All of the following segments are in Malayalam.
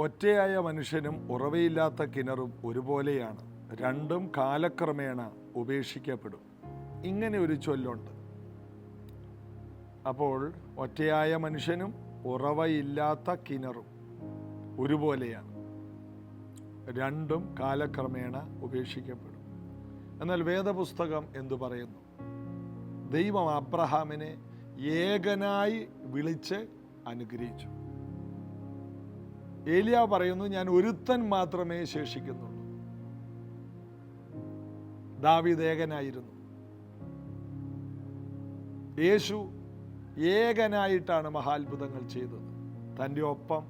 ഒറ്റയായ മനുഷ്യനും ഉറവയില്ലാത്ത കിണറും ഒരുപോലെയാണ്, രണ്ടും കാലക്രമേണ ഉപേക്ഷിക്കപ്പെടും. ഇങ്ങനെ ഒരു ചൊല്ലുണ്ട്. അപ്പോൾ ഒറ്റയായ മനുഷ്യനും ഉറവയില്ലാത്ത കിണറും ഒരുപോലെയാണ്, രണ്ടും കാലക്രമേണ ഉപേക്ഷിക്കപ്പെടും. എന്നാൽ വേദപുസ്തകം എന്തു പറയുന്നു? ദൈവം അബ്രഹാമിനെ ഏകനായി വിളിച്ച് അനുഗ്രഹിച്ചു. ഏലിയ പറയുന്നു, ഞാൻ ഒരുത്തൻ മാത്രമേ ശേഷിക്കുന്നുള്ളൂ. ദാവീദ് ഏകനായിരുന്നു. യേശു ഏകനായിട്ടാണ് മഹാത്ഭുതങ്ങൾ ചെയ്തത്. തൻ്റെ ഒപ്പം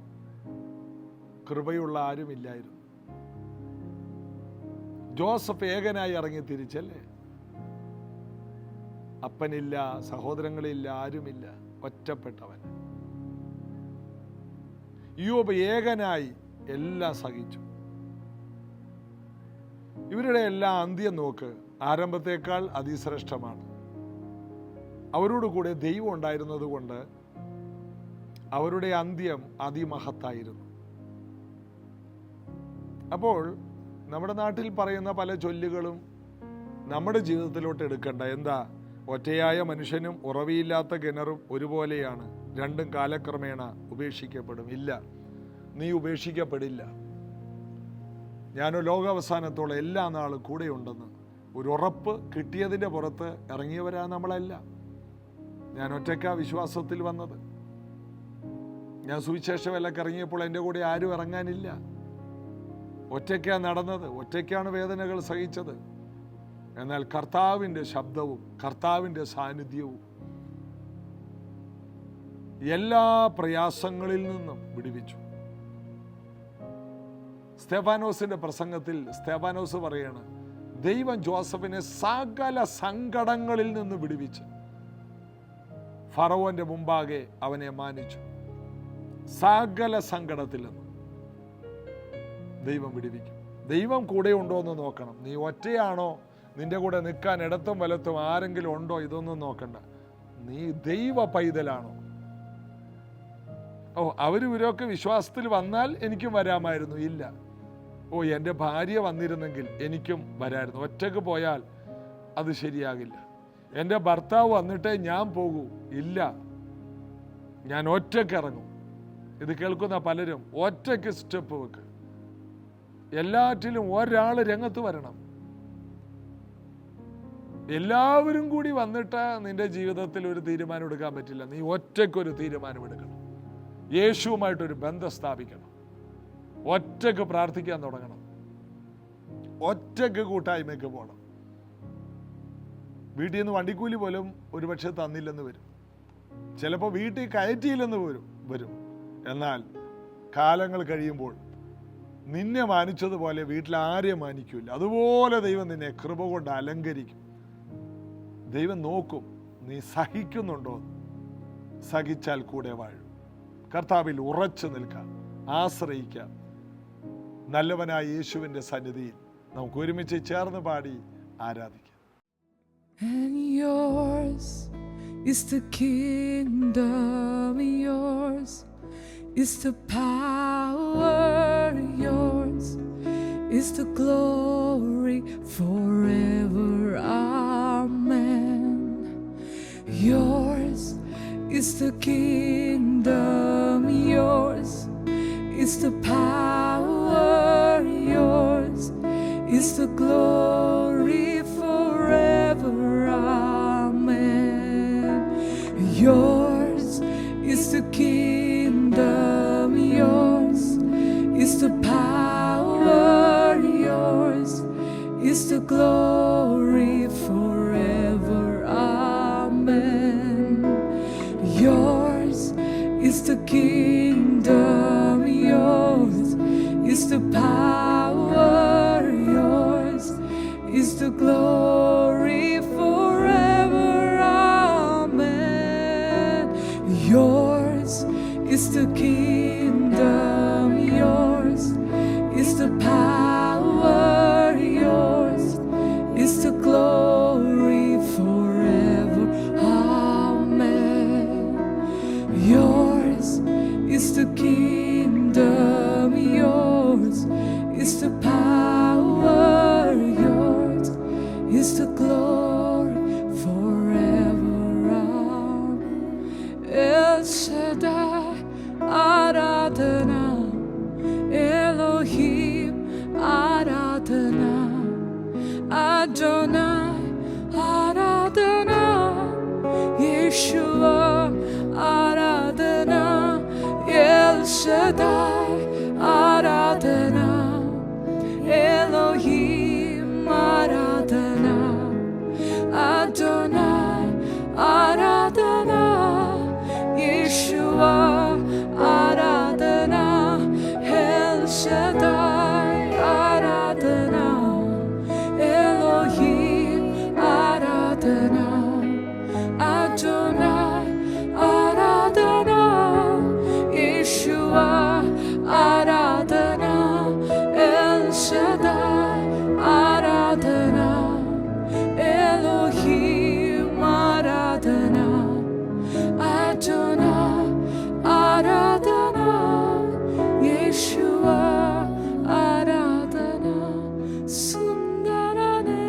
കൃപയുള്ള ആരുമില്ലായിരുന്നു. ജോസഫ് ഏകനായി ഇറങ്ങി തിരിച്ചല്ലേ? അപ്പനില്ല, സഹോദരങ്ങളില്ല, ആരുമില്ല, ഒറ്റപ്പെട്ടവൻ. യോബ് ഏകനായി എല്ലാം സഹിച്ചു. ഇവരുടെ എല്ലാ അന്ത്യം നോക്ക്, ആരംഭത്തേക്കാൾ അതിശ്രേഷ്ഠമാണ്. അവരോട് കൂടെ ദൈവം ഉണ്ടായിരുന്നത് കൊണ്ട് അവരുടെ അന്ത്യം അതിമഹത്തായിരുന്നു. അപ്പോൾ നമ്മുടെ നാട്ടിൽ പറയുന്ന പല ചൊല്ലുകളും നമ്മുടെ ജീവിതത്തിലോട്ട് എടുക്കണ്ട. എന്താ? ഒറ്റയായ മനുഷ്യനും ഉറവിയില്ലാത്ത കിണറും ഒരുപോലെയാണ്, രണ്ടും കാലക്രമേണ ഉപേക്ഷിക്കപ്പെടും. ഇല്ല, നീ ഉപേക്ഷിക്കപ്പെടില്ല. ഞാൻ ലോകാവസാനത്തോളം എല്ലാ നാളും കൂടെയുണ്ടെന്ന് ഒരു ഉറപ്പ് കിട്ടിയതിൻ്റെ പുറത്ത് ഇറങ്ങിയവരാ നമ്മളല്ല. ഞാൻ ഒറ്റയ്ക്കാ വിശ്വാസത്തിൽ വന്നത്. ഞാൻ സുവിശേഷമെല്ലാം ഇറങ്ങിയപ്പോൾ എൻ്റെ കൂടെ ആരും ഇറങ്ങാനില്ല. ഒറ്റയ്ക്കാണ് നടന്നത്, ഒറ്റയ്ക്കാണ് വേദനകൾ സഹിച്ചത്. എന്നാൽ കർത്താവിൻ്റെ ശബ്ദവും കർത്താവിൻ്റെ സാന്നിധ്യവും എല്ലാ പ്രയാസങ്ങളിൽ നിന്നും വിടുവിച്ചു. സ്തെഫാനോസിന്റെ പ്രസംഗത്തിൽ സ്തെഫാനോസ് പറയാണ്, ദൈവം ജോസഫിനെ സകല സങ്കടങ്ങളിൽ നിന്ന് വിടുവിച്ച് ഫറവോന്റെ മുമ്പാകെ അവനെ മാനിച്ചു. സകല സങ്കടത്തിൽ നിന്ന് ദൈവം വിടുവിക്കും. ദൈവം കൂടെ ഉണ്ടോ എന്ന് നോക്കണം. നീ ഒറ്റയാണോ? നിന്റെ കൂടെ നിൽക്കാൻ ഇടത്തും വലത്തും ആരെങ്കിലും ഉണ്ടോ? ഇതൊന്നും നോക്കണ്ട. നീ ദൈവ പൈതലാണോ? അവരിവരൊക്കെ വിശ്വാസത്തിൽ വന്നാൽ എനിക്കും വരാമായിരുന്നു. ഇല്ല. എൻ്റെ ഭാര്യ വന്നിരുന്നെങ്കിൽ എനിക്കും വരായിരുന്നു. ഒറ്റക്ക് പോയാൽ അത് ശരിയാകില്ല. എൻ്റെ ഭർത്താവ് വന്നിട്ടേ ഞാൻ പോകൂ. ഇല്ല, ഞാൻ ഒറ്റയ്ക്ക് ഇറങ്ങും. ഇത് കേൾക്കുന്ന പലരും ഒറ്റയ്ക്ക് സ്റ്റെപ്പ് വെക്ക്. എല്ലാറ്റിലും ഒരാൾ രംഗത്ത് വരണം. എല്ലാവരും കൂടി വന്നിട്ട് നിന്റെ ജീവിതത്തിൽ ഒരു തീരുമാനം എടുക്കാൻ പറ്റില്ല. നീ ഒറ്റയ്ക്കൊരു തീരുമാനം എടുക്കണം. യേശുവുമായിട്ടൊരു ബന്ധം സ്ഥാപിക്കണം. ഒറ്റയ്ക്ക് പ്രാർത്ഥിക്കാൻ തുടങ്ങണം. ഒറ്റയ്ക്ക് കൂട്ടായ്മയ്ക്ക് പോകണം. വീട്ടിൽ നിന്ന് വണ്ടിക്കൂലി പോലും ഒരുപക്ഷെ തന്നില്ലെന്ന് വരും. ചിലപ്പോൾ വീട്ടിൽ കയറ്റിയില്ലെന്ന് വരും. എന്നാൽ കാലങ്ങൾ കഴിയുമ്പോൾ നിന്നെ മാനിച്ചതുപോലെ വീട്ടിൽ ആരെയും മാനിക്കില്ല. അതുപോലെ ദൈവം നിന്നെ കൃപ കൊണ്ട് അലങ്കരിക്കും. ദൈവം നോക്കും നീ സഹിക്കുന്നുണ്ടോ. സഹിച്ചാൽ കൂടെ വാഴും. കർത്താവിൽ ഉറച്ചു നിൽക്കാം, ആശ്രയിക്കാം. നല്ലവനായ യേശുവിൻ്റെ സന്നിധിയിൽ നമുക്ക് ഒരുമിച്ച് ചേർന്ന് പാടി ആരാധിക്കാം. And yours is the kingdom, yours is the power, yours is the glory forever. Amen. Yours is the kingdom, yours is the power, yours is the glory forever. Amen. Yours is the kingdom, yours is the power, yours is the glory forever. Amen. Yours is the kingdom, yours is the power, yours is the glory forever. Amen. Yours is the kingdom, yours is the power, yours is the glory forever. Amen. Yours is the kingdom, is the power, yours is the glory forever. El Shaddai, Aradhana, Elohim, Aradhana, Adonai, Aradhana, Yeshua, Aradhana, El Shaddai, Aradhana, Elohim, Aradhana, Adonai, Aradhana, Yeshua, Aradhana, El Shaddai, Aradhana, Elohim, Aradhana, Adonai, Aradhana, Yeshua, Aradhana, El Shaddai, Aradhana, Elohim, Aradhana, Adonai, Aradhana, Yeshua, Aradhana. Sundarane,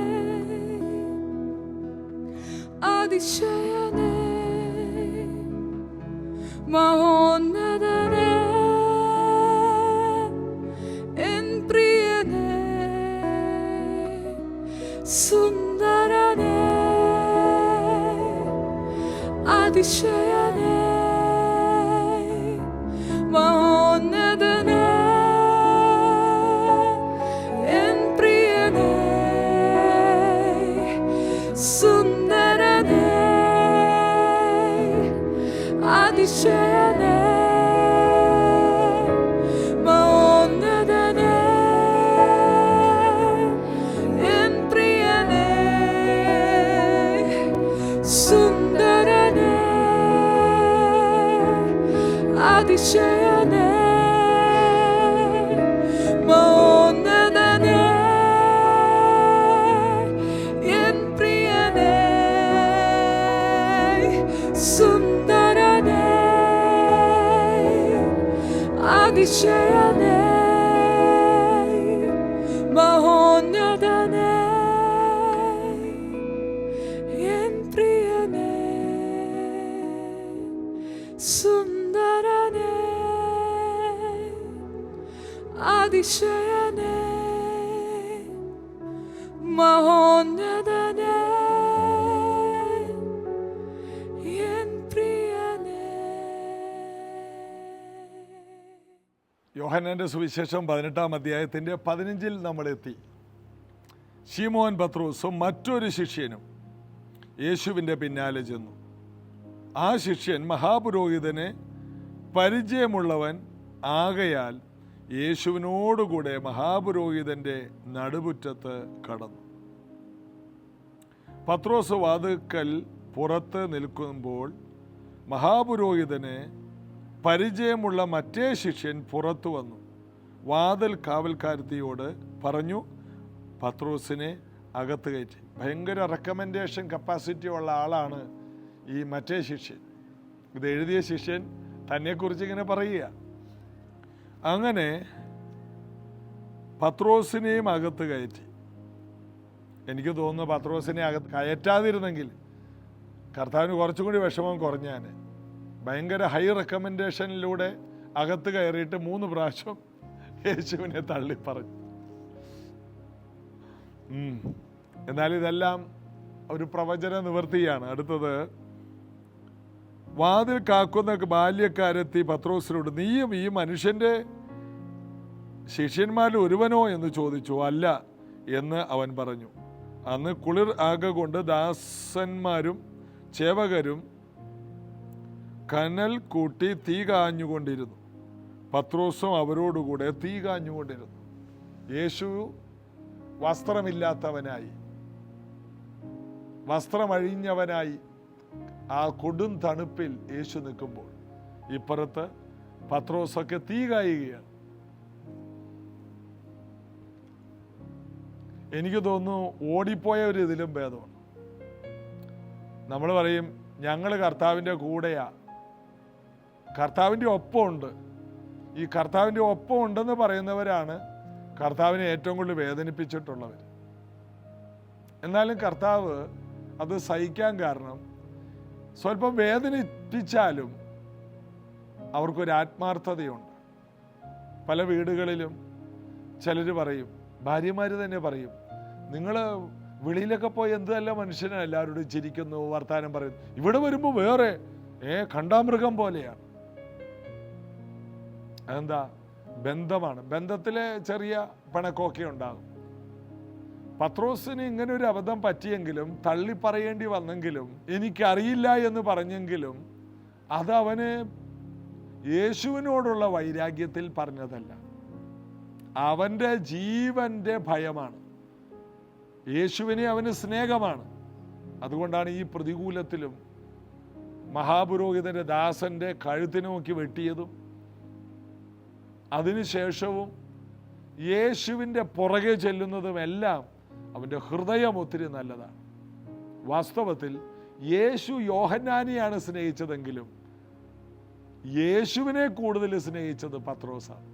Adishayane, Mahonnadane, En Priyane, Sundarane, Adishayane, Mahonnadane, En Priyane, Sundarane, Adishayane, Mahonnadane, En Priyane, Sundarane, Adishayane, Mahonnadane, En Priyane, Sundarane, Adishayane, Mahonnadane, En Priyane, Sundarane, Adishayane, Mahonnadane, En Priyane. യോഹന്നാന്റെ സുവിശേഷം 18-ാം അധ്യായത്തിൻ്റെ 15-ൽ നമ്മളെത്തി. ശീമോൻ പത്രോസും മറ്റൊരു ശിഷ്യനും യേശുവിൻ്റെ പിന്നാലെ ചെന്നു. ആ ശിഷ്യൻ മഹാപുരോഹിതനെ പരിചയമുള്ളവൻ ആകയാൽ യേശുവിനോടുകൂടെ മഹാപുരോഹിതൻ്റെ നടുമുറ്റത്ത് കടന്നു. പത്രോസ് വാതിൽക്കൽ പുറത്ത് നിൽക്കുമ്പോൾ മഹാപുരോഹിതനെ പരിചയമുള്ള മറ്റേ ശിഷ്യൻ പുറത്തു വന്നു. വാതിൽ കാവൽക്കാരത്തിയോട് പറഞ്ഞു, പത്രോസിനെ അകത്ത് കയറ്റി. ഭയങ്കര റെക്കമെൻഡേഷൻ കപ്പാസിറ്റി ഉള്ള ആളാണ് ഈ മറ്റേ ശിഷ്യൻ. ഇത് എഴുതിയ ശിഷ്യൻ തന്നെക്കുറിച്ച് ഇങ്ങനെ പറയുക. അങ്ങനെ പത്രോസിനെയും അകത്ത് കയറ്റി. എനിക്ക് തോന്നുന്നു പത്രോസിനെ അകത്ത് കയറ്റാതിരുന്നെങ്കിൽ കർത്താവിന് കുറച്ചും കൂടി വിഷമം കുറഞ്ഞാൻ. ഭയങ്കര ഹൈ റെക്കമെൻഡേഷനിലൂടെ അകത്ത് കയറിയിട്ട് 3 പ്രാവശ്യം യേശുവിനെ തള്ളി പറഞ്ഞു. എന്നാൽ ഇതെല്ലാം ഒരു പ്രവചന നിവൃത്തിയാണ്. അടുത്തത്, വാതിൽ കാക്കുന്ന ബാല്യക്കാരെത്തി പത്രോസിനോട്, നീയും ഈ മനുഷ്യൻ്റെ ശിഷ്യന്മാരിൽ ഒരുവനോ എന്ന് ചോദിച്ചു. അല്ല എന്ന് അവൻ പറഞ്ഞു. അന്ന് കുളിർ ആകെ കൊണ്ട് ദാസന്മാരും ചേവകരും കനൽ കൂട്ടി തീ കാഞ്ഞുകൊണ്ടിരുന്നു. പത്രോസും അവരോടുകൂടെ തീ കാഞ്ഞുകൊണ്ടിരുന്നു. യേശു വസ്ത്രമില്ലാത്തവനായി, വസ്ത്രമഴിഞ്ഞവനായി ആ കൊടും തണുപ്പിൽ യേശു നിൽക്കുമ്പോൾ ഇപ്പുറത്ത് പത്രോസൊക്കെ തീ കായുകയാണ്. എനിക്ക് തോന്നുന്നു ഓടിപ്പോയവർ ഇതിലും ഭേദമാണ്. നമ്മൾ പറയും ഞങ്ങൾ കർത്താവിൻ്റെ കൂടെയാ, കർത്താവിൻ്റെ ഒപ്പമുണ്ട്. ഈ കർത്താവിൻ്റെ ഒപ്പം ഉണ്ടെന്ന് പറയുന്നവരാണ് കർത്താവിനെ ഏറ്റവും കൂടുതൽ വേദനിപ്പിച്ചിട്ടുള്ളവർ. എന്നാലും കർത്താവ് അത് സഹിക്കാൻ കാരണം സ്വല്പം വേദനിപ്പിച്ചാലും അവർക്കൊരു ആത്മാർത്ഥതയുണ്ട്. പല വീടുകളിലും ചിലർ പറയും, ഭാര്യമാർ തന്നെ പറയും, നിങ്ങൾ വെളിയിലൊക്കെ പോയി എന്തല്ല മനുഷ്യനെ എല്ലാവരോടും ചിരിക്കുന്നു, വർത്താനം പറയുന്നു, ഇവിടെ വരുമ്പോൾ വേറെ കണ്ടാമൃഗം പോലെയാണ്. അതെന്താ? ബന്ധമാണ്. ബന്ധത്തിലെ ചെറിയ പിണക്കമൊക്കെ ഉണ്ടാകും. പത്രോസിന് ഇങ്ങനെ ഒരു അബദ്ധം പറ്റിയെങ്കിലും, തള്ളി പറയേണ്ടി വന്നെങ്കിലും, എനിക്കറിയില്ല എന്ന് പറഞ്ഞെങ്കിലും, അതവന് യേശുവിനോടുള്ള വൈരാഗ്യത്തിൽ പറഞ്ഞതല്ല, അവൻ്റെ ജീവൻ്റെ ഭയമാണ്. യേശുവിനെ അവന് സ്നേഹമാണ്. അതുകൊണ്ടാണ് ഈ പ്രതികൂലത്തിലും മഹാപുരോഹിതന്റെ ദാസന്റെ കഴുത്തിന് നോക്കി വെട്ടിയതും അതിനുശേഷവും യേശുവിൻ്റെ പുറകെ ചെല്ലുന്നതും എല്ലാം അവൻ്റെ ഹൃദയം ഒത്തിരി നല്ലതാണ്. വാസ്തവത്തിൽ യേശു യോഹന്നാനെയാണ് സ്നേഹിച്ചതെങ്കിലും യേശുവിനെ കൂടുതൽ സ്നേഹിച്ചത് പത്രോസാണ്.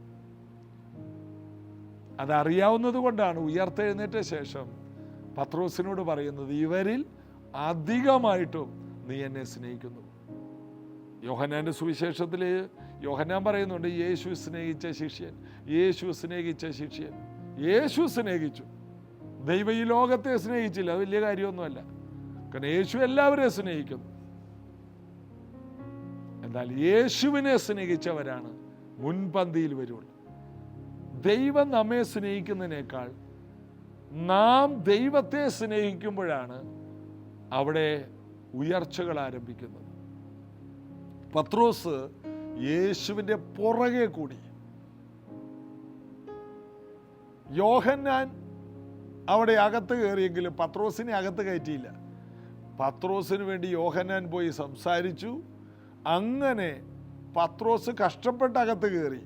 അതറിയാവുന്നത് കൊണ്ടാണ് ഉയർത്തെഴുന്നേറ്റ ശേഷം പത്രോസിനോട് പറയുന്നത്, ഇവരിൽ അധികമായിട്ടും നീ എന്നെ സ്നേഹിക്കുന്നു. യോഹന്നാന്റെ സുവിശേഷത്തിൽ യോഹന്നാൻ പറയുന്നുണ്ട്, യേശു സ്നേഹിച്ച ശിഷ്യൻ, യേശു സ്നേഹിച്ച ശിഷ്യൻ. യേശു സ്നേഹിച്ചു, ദൈവം ഈ ലോകത്തെ സ്നേഹിച്ചില്ല, അത് വലിയ കാര്യമൊന്നുമല്ല. കാരണം യേശു എല്ലാവരെയും സ്നേഹിക്കുന്നു. എന്നാൽ യേശുവിനെ സ്നേഹിച്ചവരാണ് മുൻപന്തിയിൽ വരുള്ളൂ. ദൈവം നമ്മെ സ്നേഹിക്കുന്നതിനേക്കാൾ നാം ദൈവത്തെ സ്നേഹിക്കുമ്പോഴാണ് അവിടെ ഉയർച്ചകൾ ആരംഭിക്കുന്നത്. പത്രോസ് യേശുവിൻ്റെ പുറകെ കൂടി. യോഹന്നാൻ അവിടെ അകത്ത് കയറിയെങ്കിലും പത്രോസിനെ അകത്ത് കയറ്റിയില്ല. പത്രോസിന് വേണ്ടി യോഹന്നാൻ പോയി സംസാരിച്ചു. അങ്ങനെ പത്രോസ് കഷ്ടപ്പെട്ട് അകത്ത് കയറി.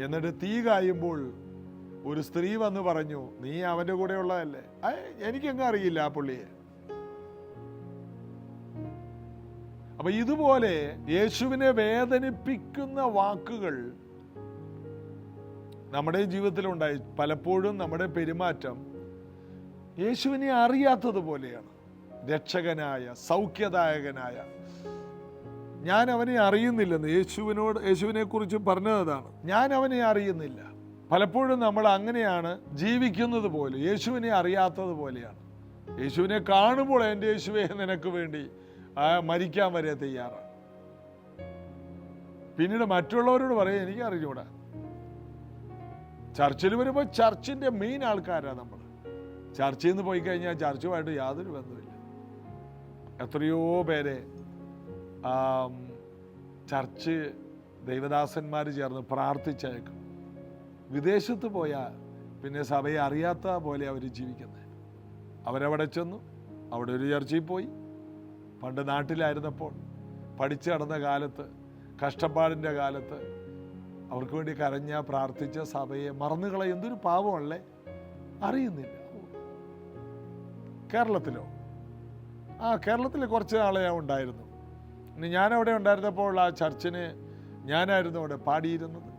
എന്നിട്ട് തീ കായുമ്പോൾ ഒരു സ്ത്രീ വന്ന് പറഞ്ഞു, നീ അവൻ്റെ കൂടെ ഉള്ളതല്ലേ? എനിക്കെങ്ങും അറിയില്ല ആ പുള്ളിയെ. അപ്പൊ ഇതുപോലെ യേശുവിനെ വേദനിപ്പിക്കുന്ന വാക്കുകൾ നമ്മുടെ ജീവിതത്തിലുണ്ടായി. പലപ്പോഴും നമ്മുടെ പെരുമാറ്റം യേശുവിനെ അറിയാത്തതുപോലെയാണ്. രക്ഷകനായ, സൗഖ്യദായകനായ, ഞാൻ അവനെ അറിയുന്നില്ലെന്ന് യേശുവിനെ കുറിച്ച് പറഞ്ഞതാണ്. ഞാൻ അവനെ അറിയുന്നില്ല. പലപ്പോഴും നമ്മൾ അങ്ങനെയാണ് ജീവിക്കുന്നത് പോലെ, യേശുവിനെ അറിയാത്തത് പോലെയാണ്. യേശുവിനെ കാണുമ്പോൾ എൻ്റെ യേശുവേ നിനക്ക് വേണ്ടി മരിക്കാൻ വരെ തയ്യാറാണ്. പിന്നീട് മറ്റുള്ളവരോട് പറയും, എനിക്ക് അറിഞ്ഞൂടാ. ചർച്ചിൽ വരുമ്പോൾ ചർച്ചിന്റെ മെയിൻ ആൾക്കാരാണ് നമ്മൾ. ചർച്ചിൽ നിന്ന് പോയി കഴിഞ്ഞാൽ ചർച്ചുമായിട്ട് യാതൊരു ബന്ധമില്ല. എത്രയോ പേരെ ചർച്ച് ദൈവദാസന്മാർ ചേർന്ന് പ്രാർത്ഥിച്ചേക്കും. വിദേശത്ത് പോയാൽ പിന്നെ സഭയെ അറിയാത്ത പോലെ അവർ ജീവിക്കുന്നത്. അവരവിടെ ചെന്നു, അവിടെ ഒരു ചർച്ചിൽ പോയി. പണ്ട് നാട്ടിലായിരുന്നപ്പോൾ പഠിച്ചു നടന്ന കാലത്ത്, കഷ്ടപ്പാടിൻ്റെ കാലത്ത് അവർക്ക് വേണ്ടി കരഞ്ഞ പ്രാർത്ഥിച്ച സഭയെ മറന്നുകളെ എന്തൊരു പാവമല്ലേ, അറിയുന്നില്ല. കേരളത്തിലോ? കേരളത്തിൽ കുറച്ച് നാളെ ഉണ്ടായിരുന്നു. ഇനി ഞാനവിടെ ഉണ്ടായിരുന്നപ്പോൾ ആ ചർച്ചിന് ഞാനായിരുന്നു അവിടെ പാടിയിരുന്നത്,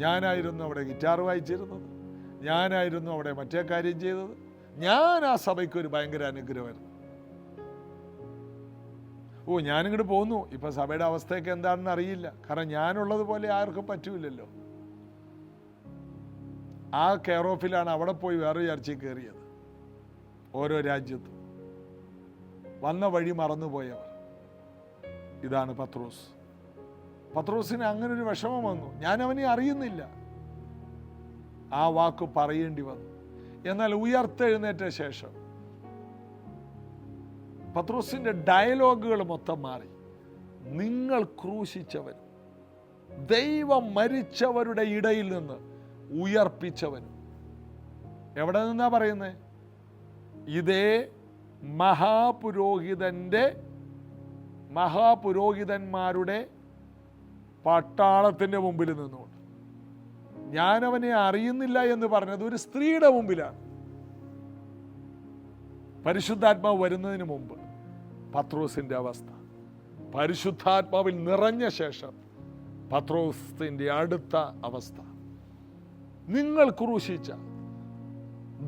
ഞാനായിരുന്നു അവിടെ ഗിറ്റാർ വായിച്ചിരുന്നത്, ഞാനായിരുന്നു അവിടെ മറ്റേ കാര്യം ചെയ്തത്. ഞാൻ ആ സഭയ്ക്ക് ഒരു ഭയങ്കര അനുഗ്രഹമായിരുന്നു. ഞാനിങ്ങോട്ട് പോന്നു. ഇപ്പൊ സഭയുടെ അവസ്ഥയൊക്കെ എന്താണെന്ന് അറിയില്ല. കാരണം ഞാനുള്ളത് പോലെ ആർക്കും പറ്റൂലല്ലോ. ആ കെയർ ഓഫിലാണ് അവിടെ പോയി വേറെ ചർച്ചയിൽ കയറിയത്. ഓരോ രാജ്യത്തും വന്ന വഴി മറന്നുപോയവർ. ഇതാണ് പത്രോസ്. പത്രോസിന് അങ്ങനെ ഒരു വിഷമം വന്നു. ഞാൻ അവനെ അറിയുന്നില്ല. ആ വാക്ക് പറയേണ്ടി വന്നു. എന്നാൽ ഉയർത്തെഴുന്നേറ്റ ശേഷം പത്രോസിന്റെ ഡയലോഗുകൾ മൊത്തം മാറി. നിങ്ങൾ ക്രൂശിച്ചവൻ, ദൈവം മരിച്ചവരുടെ ഇടയിൽ നിന്ന് ഉയർപ്പിച്ചവൻ. എവിടെ നിന്നാ പറയുന്നത്? ഇതേ മഹാപുരോഹിതന്മാരുടെ പട്ടാളത്തിന്റെ മുമ്പിൽ നിന്നുകൊണ്ട്. ഞാനവനെ അറിയുന്നില്ല എന്ന് പറഞ്ഞത് ഒരു സ്ത്രീയുടെ മുമ്പിലാണ്. പരിശുദ്ധാത്മാവ് വരുന്നതിന് മുമ്പ് പത്രോസിന്റെ അവസ്ഥ, പരിശുദ്ധാത്മാവിൽ നിറഞ്ഞ ശേഷം പത്രോസിന്റെ അടുത്ത അവസ്ഥ. നിങ്ങൾ ക്രൂശിച്ച,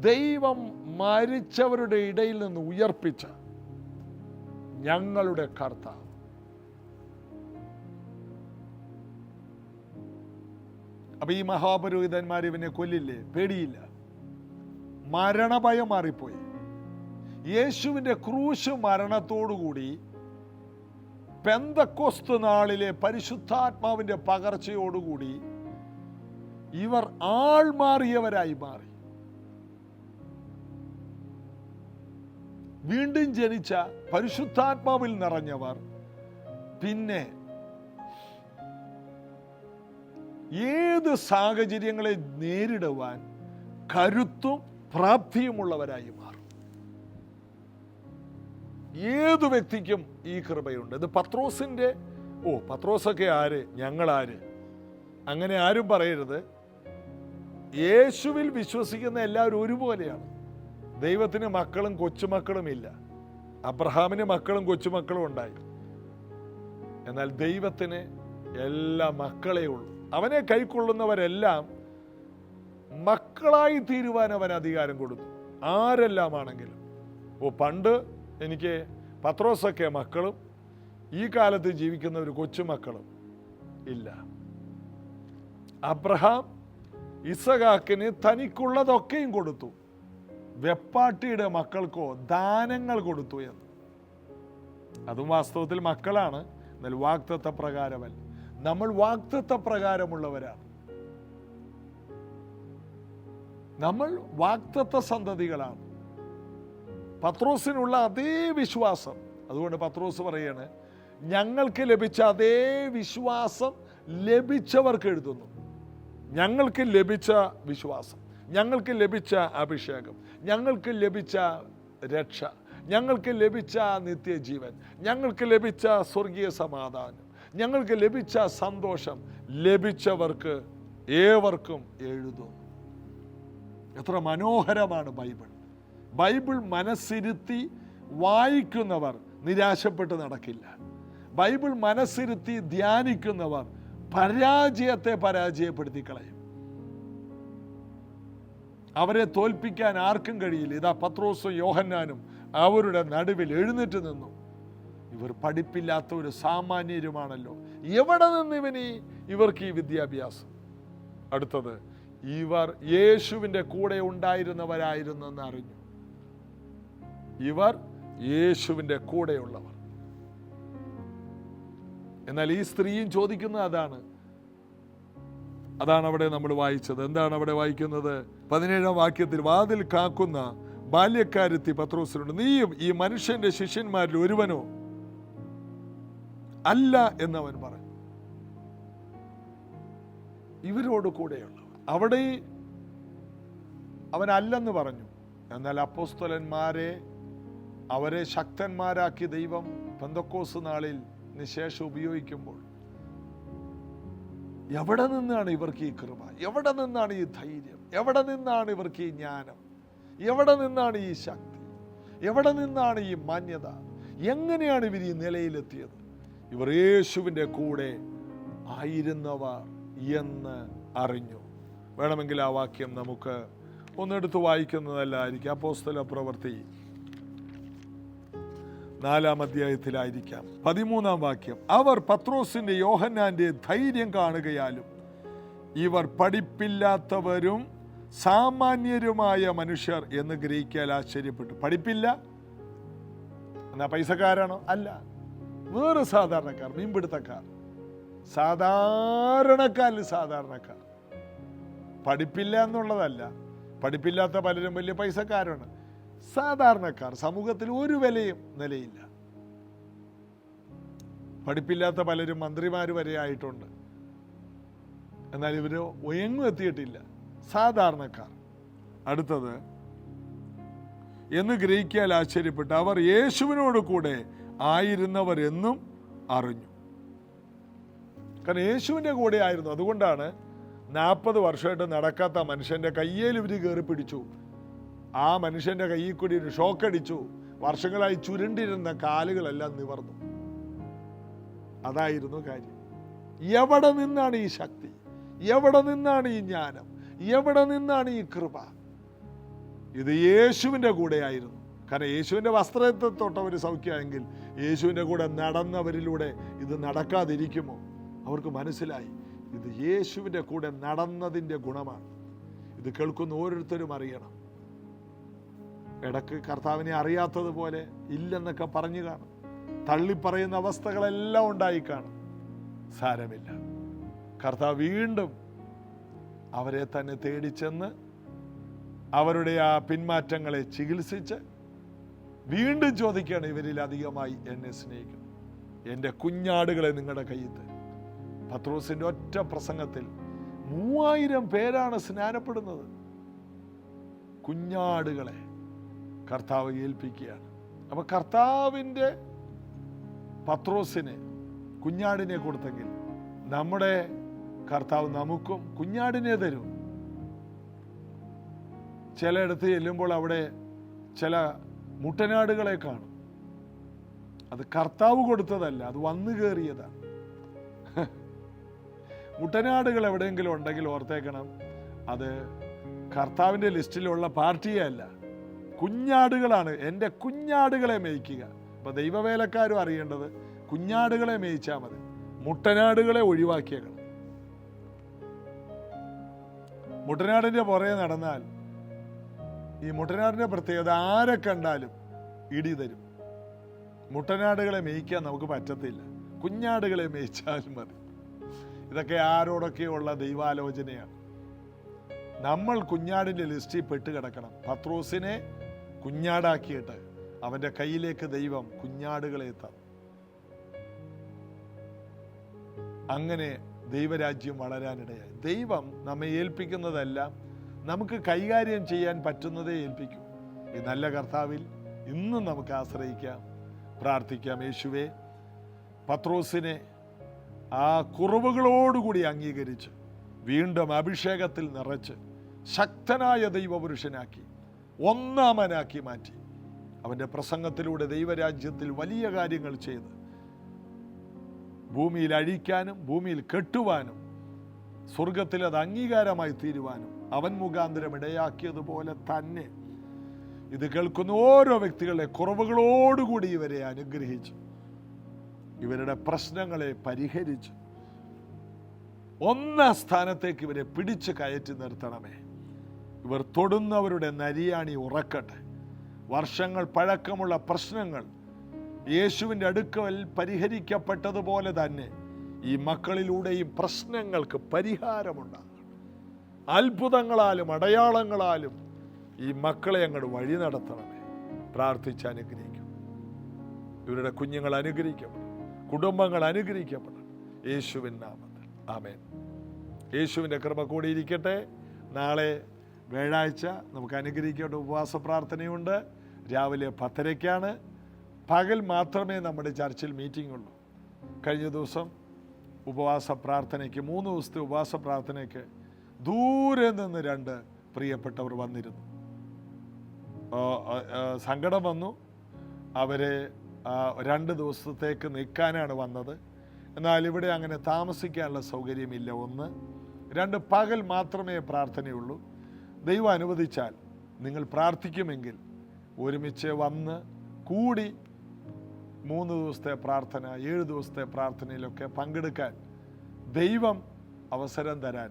ദൈവം മരിച്ചവരുടെ ഇടയിൽ നിന്ന് ഉയർപ്പിച്ച ഞങ്ങളുടെ കർത്താവ്. അപ്പൊ ഈ മഹാപുരോഹിതന്മാർ ഇവനെ കൊല്ലില്ലേ? പേടിയില്ല. മരണഭയം മാറിപ്പോയി. യേശുവിന്റെ ക്രൂശ് മരണത്തോടുകൂടി പെന്തക്കോസ്ത് നാളിലെ പരിശുദ്ധാത്മാവിന്റെ പകർച്ചയോടുകൂടി ഇവർ ആൾമാറിയവരായി മാറി. വീണ്ടും ജനിച്ച പരിശുദ്ധാത്മാവിൽ നിറഞ്ഞവർ പിന്നെ ഏത് സാഹചര്യങ്ങളെ നേരിടുവാൻ കരുത്തും പ്രാപ്തിയുമുള്ളവരായി മാറും. ഏതു വ്യക്തിക്കും ഈ കൃപയുണ്ട്. ഇത് പത്രോസിന്റെ പത്രോസൊക്കെ ആര്, ഞങ്ങളാര്, അങ്ങനെ ആരും പറയരുത്. യേശുവിൽ വിശ്വസിക്കുന്ന എല്ലാവരും ഒരുപോലെയാണ്. ദൈവത്തിന് മക്കളും കൊച്ചുമക്കളും ഇല്ല. അബ്രഹാമിന് മക്കളും കൊച്ചുമക്കളും ഉണ്ടായി. എന്നാൽ ദൈവത്തിന് എല്ലാ മക്കളേ ഉള്ളൂ. അവനെ കൈക്കൊള്ളുന്നവരെല്ലാം മക്കളായി തീരുവാൻ അവൻ അധികാരം കൊടുത്തു. ആരെല്ലാമാണെങ്കിലും. പണ്ട് എനിക്ക് പത്രോസൊക്കെ മക്കളും ഈ കാലത്ത് ജീവിക്കുന്നവർ കൊച്ചുമക്കളും ഇല്ല. അബ്രഹാം ഇസഹാക്കിന് തനിക്കുള്ളതൊക്കെയും കൊടുത്തു. വെപ്പാട്ടിയുടെ മക്കൾക്കോ ദാനങ്ങൾ കൊടുത്തു എന്ന്. അതും വാസ്തവത്തിൽ മക്കളാണ്, എന്നാൽ വാഗ്ദത്ത പ്രകാരമല്ല. നമ്മൾ വാഗ്ദത്ത പ്രകാരമുള്ളവരാണ്. നമ്മൾ വാഗ്ദത്ത സന്തതികളാണ്. പത്രോസിനുള്ള അതേ വിശ്വാസം. അതുകൊണ്ട് പത്രോസ് പറയാണ്, ഞങ്ങൾക്ക് ലഭിച്ച അതേ വിശ്വാസം ലഭിച്ചവർക്ക് എഴുതുന്നു. ഞങ്ങൾക്ക് ലഭിച്ച വിശ്വാസം, ഞങ്ങൾക്ക് ലഭിച്ച അഭിഷേകം, ഞങ്ങൾക്ക് ലഭിച്ച രക്ഷ, ഞങ്ങൾക്ക് ലഭിച്ച നിത്യജീവൻ, ഞങ്ങൾക്ക് ലഭിച്ച സ്വർഗീയ സമാധാനം, ഞങ്ങൾക്ക് ലഭിച്ച സന്തോഷം ലഭിച്ചവർക്ക് ഏവർക്കും എഴുതുന്നു. എത്ര മനോഹരമാണ് ബൈബിൾ. ബൈബിൾ മനസ്സിരുത്തി വായിക്കുന്നവർ നിരാശപ്പെട്ട് നടക്കില്ല. ബൈബിൾ മനസ്സിരുത്തി ധ്യാനിക്കുന്നവർ പരാജയത്തെ പരാജയപ്പെടുത്തി കളയും. അവരെ തോൽപ്പിക്കാൻ ആർക്കും കഴിയില്ല. ഇതാ പത്രോസും യോഹന്നാനും അവരുടെ നടുവിൽ എഴുന്നേറ്റ് നിന്നു. ഇവർ പഠിപ്പില്ലാത്ത ഒരു സാമാന്യരുമാണല്ലോ, എവിടെ നിന്ന് ഇവർക്ക് ഈ വിദ്യാഭ്യാസം? അടുത്തത്, ഇവർ യേശുവിൻ്റെ കൂടെ ഉണ്ടായിരുന്നവരായിരുന്നു എന്ന് അറിഞ്ഞു. ഇവർ യേശുവിൻ്റെ കൂടെയുള്ളവർ. എന്നാൽ ഈ സ്ത്രീയും ചോദിക്കുന്നത് അതാണ് അവിടെ നമ്മൾ വായിച്ചത്. എന്താണ് അവിടെ വായിക്കുന്നത്? 17-ാം വാക്യത്തിൽ, വാതിൽ കാക്കുന്ന ബാല്യക്കാരത്തി പത്രോസിനോട്, നീയും ഈ മനുഷ്യന്റെ ശിഷ്യന്മാരിൽ ഒരുവനോ അല്ല എന്നവൻ പറഞ്ഞു. ഇവരോട് കൂടെയുള്ളവർ. അവിടെ അവൻ അല്ലെന്ന് പറഞ്ഞു. എന്നാൽ അപ്പോസ്തലന്മാരെ അവരെ ശക്തന്മാരാക്കി ദൈവം പെന്തക്കോസ്ത് നാളിൽ ശേഷം ഉപയോഗിക്കുമ്പോൾ എവിടെ നിന്നാണ് ഇവർക്ക് ഈ കൃപ? എവിടെ നിന്നാണ് ഈ ധൈര്യം? എവിടെ നിന്നാണ് ഇവർക്ക് ഈ ജ്ഞാനം? എവിടെ നിന്നാണ് ഈ ശക്തി? എവിടെ നിന്നാണ് ഈ മാന്യത? എങ്ങനെയാണ് ഇവർ ഈ നിലയിലെത്തിയത്? ഇവർ യേശുവിൻ്റെ കൂടെ ആയിരുന്നവർ എന്ന് അറിഞ്ഞു. വേണമെങ്കിൽ ആ വാക്യം നമുക്ക് ഒന്നെടുത്ത് വായിക്കുന്നതല്ലായിരിക്കും. അപ്പോസ്തല പ്രവൃത്തി 4-ാം അധ്യായത്തിലായിരിക്കാം. 13-ാം വാക്യം, അവർ പത്രോസിന്റെ യോഹന്നാന്റെ ധൈര്യം കാണുകയാലും ഇവർ പഠിപ്പില്ലാത്തവരും സാമാന്യരുമായ മനുഷ്യർ എന്ന് ഗ്രഹിക്കാൻ ആശ്ചര്യപ്പെട്ടു. പഠിപ്പില്ല എന്നാ പൈസക്കാരാണോ? അല്ല, വേറെ സാധാരണക്കാർ, മീൻപിടുത്തക്കാർ, സാധാരണക്കാരിൽ സാധാരണക്കാർ. പഠിപ്പില്ല എന്നുള്ളതല്ല, പഠിപ്പില്ലാത്ത പലരും വലിയ പൈസക്കാരാണ്. സാധാരണക്കാർ, സമൂഹത്തിൽ ഒരു വിലയും നിലയില്ല. പഠിപ്പില്ലാത്ത പലരും മന്ത്രിമാർ വരെ ആയിട്ടുണ്ട്. എന്നാൽ ഇവര് എങ്ങും എത്തിയിട്ടില്ല. സാധാരണക്കാർ. അടുത്തത്, എന്ന് ഗ്രഹിക്കാൻ ആശ്ചര്യപ്പെട്ടു അവർ യേശുവിനോട് കൂടെ ആയിരുന്നവർ എന്നും അറിഞ്ഞു. കാരണം യേശുവിൻ്റെ കൂടെ ആയിരുന്നു. അതുകൊണ്ടാണ് 40 വർഷമായിട്ട് നടക്കാത്ത മനുഷ്യന്റെ കയ്യിൽ ഇവർ കയറി പിടിച്ചു. ആ മനുഷ്യന്റെ കയ്യിൽ കൂടി ഒരു ഷോക്കടിച്ചു. വർഷങ്ങളായി ചുരുണ്ടിരുന്ന കാലുകളെല്ലാം നിവർന്നു. അതായിരുന്നു കാര്യം. എവിടെ നിന്നാണ് ഈ ശക്തി? എവിടെ നിന്നാണ് ഈ ജ്ഞാനം? എവിടെ നിന്നാണ് ഈ കൃപ? ഇത് യേശുവിൻ്റെ കൂടെയായിരുന്നു. കാരണം യേശുവിൻ്റെ വസ്ത്രത്തെ തൊട്ടവർ സൗഖ്യമെങ്കിൽ യേശുവിൻ്റെ കൂടെ നടന്നവരിലൂടെ ഇത് നടക്കാതിരിക്കുമോ? അവർക്ക് മനസ്സിലായി ഇത് യേശുവിൻ്റെ കൂടെ നടന്നതിൻ്റെ ഗുണമാണ്. ഇത് കേൾക്കുന്ന ഓരോരുത്തരും അറിയണം. ഇടക്ക് കർത്താവിനെ അറിയാത്തതുപോലെ ഇല്ലെന്നൊക്കെ പറഞ്ഞു കാണും, തള്ളിപ്പറയുന്ന അവസ്ഥകളെല്ലാം ഉണ്ടായി കാണും. സാരമില്ല, കർത്താവ് വീണ്ടും അവരെ തന്നെ തേടിച്ചെന്ന് അവരുടെ ആ പിന്മാറ്റങ്ങളെ ചികിത്സിച്ച് വീണ്ടും ചോദിക്കുകയാണ്, ഇവരിൽ അധികമായി എന്നെ സ്നേഹിക്കുന്നു, എൻ്റെ കുഞ്ഞാടുകളെ നിങ്ങളുടെ കയ്യിൽ തരും. പത്രോസിൻ്റെ ഒറ്റ പ്രസംഗത്തിൽ 3000 പേരാണ് സ്നാനപ്പെടുന്നത്. കുഞ്ഞാടുകളെ കർത്താവ് ഏൽപ്പിക്കുകയാണ്. അപ്പൊ കർത്താവിൻ്റെ പത്രോസിന് കുഞ്ഞാടിനെ കൊടുത്തെങ്കിൽ നമ്മുടെ കർത്താവ് നമുക്കും കുഞ്ഞാടിനെ തരും. ചിലയിടത്ത് ചെല്ലുമ്പോൾ അവിടെ ചില മുട്ടനാടുകളെ കാണും. അത് കർത്താവ് കൊടുത്തതല്ല, അത് വന്നു കയറിയതാണ്. മുട്ടനാടുകൾ എവിടെയെങ്കിലും ഉണ്ടെങ്കിൽ ഓർത്തേക്കണം, അത് കർത്താവിൻ്റെ ലിസ്റ്റിലുള്ള പാർട്ടിയേ അല്ല, കുഞ്ഞാടുകളാണ്. എൻ്റെ കുഞ്ഞാടുകളെ മേയ്ക്കുക. അപ്പൊ ദൈവവേലക്കാരും അറിയേണ്ടത് കുഞ്ഞാടുകളെ മേയിച്ചാൽ മതി, മുട്ടനാടുകളെ ഒഴിവാക്കിയേക്കണം. മുട്ടനാടിൻ്റെ പുറകെ നടന്നാൽ ഈ മുട്ടനാടിൻ്റെ പ്രത്യേകത ആരെ കണ്ടാലും ഇടി തരും. മുട്ടനാടുകളെ മേയ്ക്കാൻ നമുക്ക് പറ്റത്തില്ല, കുഞ്ഞാടുകളെ മേയിച്ചാൽ മതി. ഇതൊക്കെ ആരോടൊക്കെയുള്ള ദൈവാലോചനയാണ്. നമ്മൾ കുഞ്ഞാടിൻ്റെ ലിസ്റ്റിൽ പെട്ട് കിടക്കണം. പത്രോസിനെ കുഞ്ഞാടാക്കിയിട്ട് അവൻ്റെ കയ്യിലേക്ക് ദൈവം കുഞ്ഞാടുകളെ തന്നു. അങ്ങനെ ദൈവരാജ്യം വളരാനിടയായി. ദൈവം നമ്മെ ഏൽപ്പിക്കുന്നതെല്ലാം നമുക്ക് കൈകാര്യം ചെയ്യാൻ പറ്റുന്നതേ ഏൽപ്പിക്കൂ. ഈ നല്ല കർത്താവിൽ ഇന്നും നമുക്ക് ആശ്രയിക്കാം, പ്രാർത്ഥിക്കാം. യേശുവേ, പത്രോസിനെ ആ കുറവുകളോടുകൂടി അംഗീകരിച്ച് വീണ്ടും അഭിഷേകത്തിൽ നിറച്ച് ശക്തനായ ദൈവപുരുഷനാക്കി ഒന്നാമനാക്കി മാറ്റി അവൻ്റെ പ്രസംഗത്തിലൂടെ ദൈവരാജ്യത്തിൽ വലിയ കാര്യങ്ങൾ ചെയ്ത് ഭൂമിയിൽ അഴിക്കാനും ഭൂമിയിൽ കെട്ടുവാനും സ്വർഗത്തിൽ അത് അംഗീകാരമായി തീരുവാനും അവൻ മുഖാന്തരം ഇടയാക്കിയതുപോലെ തന്നെ ഇത് കേൾക്കുന്ന ഓരോ വ്യക്തികളുടെ കുറവുകളോടുകൂടി ഇവരെ അനുഗ്രഹിച്ചു, ഇവരുടെ പ്രശ്നങ്ങളെ പരിഹരിച്ചു ഒന്നാം സ്ഥാനത്തേക്ക് ഇവരെ പിടിച്ച് കയറ്റി നിർത്തണമേ. ഇവർ തൊടുന്നവരുടെ നരിയാണി ഉറക്കട്ടെ. വർഷങ്ങൾ പഴക്കമുള്ള പ്രശ്നങ്ങൾ യേശുവിൻ്റെ അടുക്കൽ പരിഹരിക്കപ്പെട്ടതുപോലെ തന്നെ ഈ മക്കളിലൂടെയും പ്രശ്നങ്ങൾക്ക് പരിഹാരമുണ്ടാകണം. അത്ഭുതങ്ങളാലും അടയാളങ്ങളാലും ഈ മക്കളെ അങ്ങോട്ട് വഴി നടത്തണമേ. പ്രാർത്ഥിച്ച് അനുഗ്രഹിക്കും. ഇവരുടെ കുഞ്ഞുങ്ങൾ അനുഗ്രഹിക്കപ്പെടണം, കുടുംബങ്ങൾ അനുഗ്രഹിക്കപ്പെടണം, യേശുവിൻ നാമത്തിൽ ആമേൻ. യേശുവിൻ്റെ കൃപ കൂടിയിരിക്കട്ടെ. നാളെ വ്യാഴാഴ്ച നമുക്ക് അനുഗ്രഹിക്കേണ്ട ഉപവാസ പ്രാർത്ഥനയുണ്ട്. രാവിലെ 10:30-ക്കാണ്. പകൽ മാത്രമേ നമ്മുടെ ചർച്ചിൽ മീറ്റിംഗ് ഉള്ളൂ. കഴിഞ്ഞ ദിവസം ഉപവാസ പ്രാർത്ഥനയ്ക്ക് 3 ദിവസത്തെ ഉപവാസ പ്രാർത്ഥനയ്ക്ക് ദൂരെ നിന്ന് 2 പ്രിയപ്പെട്ടവർ വന്നിരുന്നു. സങ്കടം വന്നു. അവരെ 2 ദിവസത്തേക്ക് നിൽക്കാനാണ് വന്നത്. എന്നാൽ ഇവിടെ അങ്ങനെ താമസിക്കാനുള്ള സൗകര്യമില്ല. 1, 2 പകൽ മാത്രമേ പ്രാർത്ഥനയുള്ളൂ. ദൈവം അനുവദിച്ചാൽ നിങ്ങൾ പ്രാർത്ഥിക്കുമെങ്കിൽ ഒരുമിച്ച് വന്ന് കൂടി 3 ദിവസത്തെ പ്രാർത്ഥന, 7 ദിവസത്തെ പ്രാർത്ഥനയിലൊക്കെ പങ്കെടുക്കാൻ ദൈവം അവസരം തരാൻ,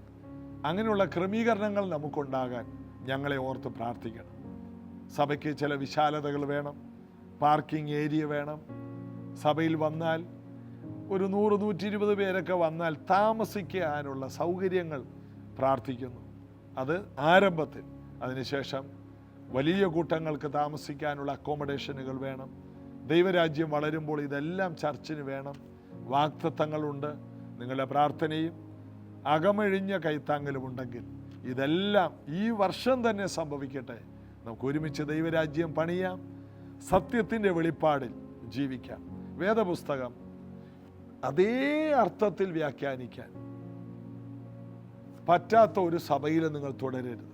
അങ്ങനെയുള്ള ക്രമീകരണങ്ങൾ നമുക്കുണ്ടാകാൻ ഞങ്ങളെ ഓർത്ത് പ്രാർത്ഥിക്കണം. സഭയ്ക്ക് ചില വിശാലതകൾ വേണം, പാർക്കിംഗ് ഏരിയ വേണം. സഭയിൽ വന്നാൽ ഒരു 100-120 പേരൊക്കെ വന്നാൽ താമസിക്കാനുള്ള സൗകര്യങ്ങൾ പ്രാർത്ഥിക്കുന്നു. അത് ആരംഭത്തിൽ. അതിനുശേഷം വലിയ കൂട്ടങ്ങൾക്ക് താമസിക്കാനുള്ള അക്കോമഡേഷനുകൾ വേണം. ദൈവരാജ്യം വളരുമ്പോൾ ഇതെല്ലാം ചർച്ചിന് വേണം. വാഗ്ദത്തങ്ങളുണ്ട്. നിങ്ങളുടെ പ്രാർത്ഥനയും അകമഴിഞ്ഞ കൈത്താങ്ങലും ഉണ്ടെങ്കിൽ ഇതെല്ലാം ഈ വർഷം തന്നെ സംഭവിക്കട്ടെ. നമുക്ക് ഒരുമിച്ച് ദൈവരാജ്യം പണിയാം, സത്യത്തിൻ്റെ വെളിപ്പാടിൽ ജീവിക്കാം. വേദപുസ്തകം അതേ അർത്ഥത്തിൽ വ്യാഖ്യാനിക്കാൻ പറ്റാത്ത ഒരു സഭയിൽ നിങ്ങൾ തുടരരുത്.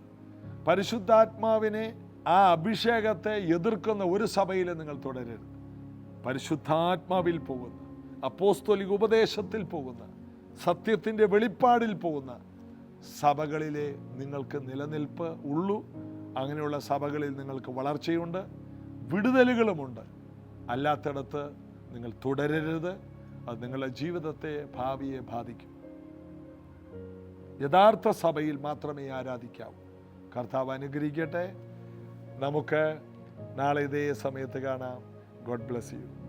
പരിശുദ്ധാത്മാവിനെ, ആ അഭിഷേകത്തെ എതിർക്കുന്ന ഒരു സഭയിൽ നിങ്ങൾ തുടരരുത്. പരിശുദ്ധാത്മാവിൽ പോകുന്ന, അപ്പോസ്തോലിക ഉപദേശത്തിൽ പോകുന്ന, സത്യത്തിൻ്റെ വെളിപ്പാടിൽ പോകുന്ന സഭകളിലെ നിങ്ങൾക്ക് നിലനിൽപ്പ് ഉള്ളൂ. അങ്ങനെയുള്ള സഭകളിൽ നിങ്ങൾക്ക് വളർച്ചയുണ്ട്, വിടുതലുകളുമുണ്ട്. അല്ലാത്തിടത്ത് നിങ്ങൾ തുടരരുത്. അത് നിങ്ങളുടെ ജീവിതത്തെ, ഭാവിയെ ബാധിക്കും. യഥാർത്ഥ സഭയിൽ മാത്രമേ ആരാധിക്കാവൂ. കർത്താവ് അനുഗ്രഹിക്കട്ടെ. നമുക്ക് നാളെ ഇതേ സമയത്ത് കാണാം. God bless you.